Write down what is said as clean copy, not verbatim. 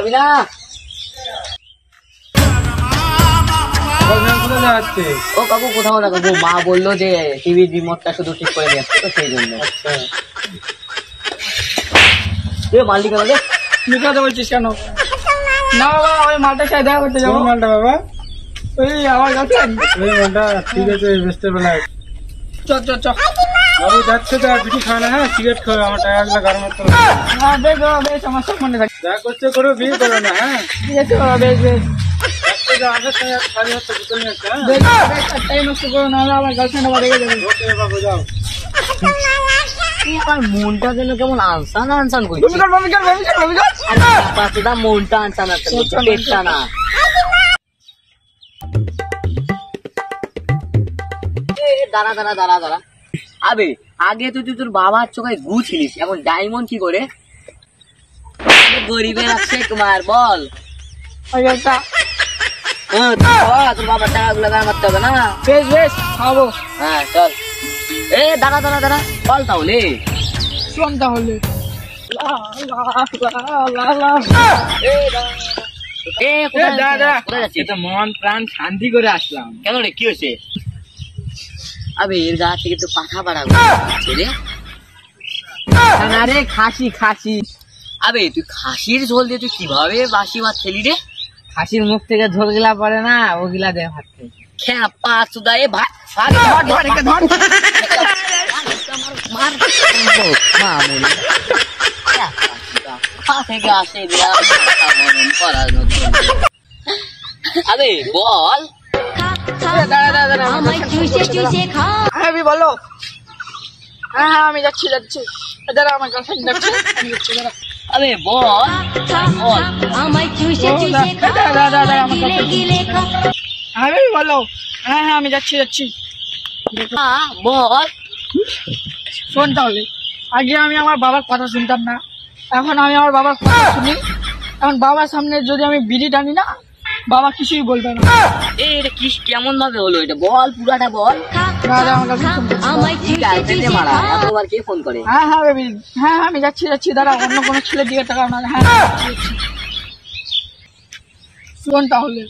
যাবি না? ও কাকু কোথাও না কাকু, মা বললো যে টিভির রিমোটটা শুধু ঠিক করে নিয়ে আসছে তো সেই জন্য। মালিক আমাকে কথা বলছিস কেন? না বাবা, ওই মালটার সাথে দেখা করতে যাবো। মালটা বাবা ওই আমার কাছে ওই মালটা ঠিক আছে, বেচতে বেলা চ চ চ বাবু যাচ্ছে তো। আর বিটি খাওয়া না, হ্যাঁ সিগারেট খাওয়া, আমার টাকাগুলো গাড়ি মতো। হ্যাঁ বেশ বাবা বেশ, আমার সব মনে থাকে। যা করছে করো, বিয়ে করো না। হ্যাঁ ঠিক আছে বাবা, বেশ বেশ। আসার সময় খালি হচ্ছে বোতল নিয়ে আসছে। হ্যাঁ টাইম নষ্ট করো না, আমার গার্লফ্রেন্ড আবার রেগে যাবে। ওকে বাবু যাও। আমার মনটা যেন কেমন আনসান আনসান করছে। মনটা আনসান আনসান করছে, পেটটা না। দাঁড়া দাঁড়া দাঁড়া দাঁড়া, আবে আগে তুই তোর বাবার চোখে গু ছিলিস, এখন ডায়মন্ড কি করে? গরিবের আছে তোমার বল। তোর বাবার টাকাগুলো গায়ে মারতে হবে না? বেশ বেশ খাবো। হ্যাঁ চল। এ দাঁড়া দাঁড়া দাঁড়া, বল তাহলে শোন তাহলে। মন প্রাণ শান্তি করে আসলাম। কেন রে, কি হয়েছে? আবে এর গা থেকে তো পাঠা পাড়া রে। আরে খাসি খাসি। আবে তুই খাসির ঝোল দিয়ে তুই কিভাবে বাসি ভাত খেলি রে? খাসির মুখ থেকে ঝোল গিলা পড়ে না, ওগুলা দেয় ভাত খেয়ে। খেপা চুদা, এ ভাত থেকে আসে। আবে বল। আমি বলো। হ্যাঁ হ্যাঁ আমি যাচ্ছি যাচ্ছি। দাঁড়া আমার গার্লফ্রেন্ড যাচ্ছে, আমি যাচ্ছি। দাঁড়া আবে বল বল। আমি বলো। হ্যাঁ হ্যাঁ আমি যাচ্ছি যাচ্ছি। বল। শোন তাহলে, আগে আমি আমার বাবার কথা শুনতাম না, এখন আমি আমার বাবার কথা শুনি। এখন বাবার সামনে যদি আমি বিড়ি টানি না, বাবা কিছুই বলবে না। এটা কি কেমন ভাবে হলো? এটা বল, পুরাটা বল। কে ফোন করে? হ্যাঁ হ্যাঁ বেবি, হ্যাঁ আমি যাচ্ছি যাচ্ছি। দাঁড়া অন্য কোনো ছেলের দিকে টাকা না। হ্যাঁ শোন তাহলে।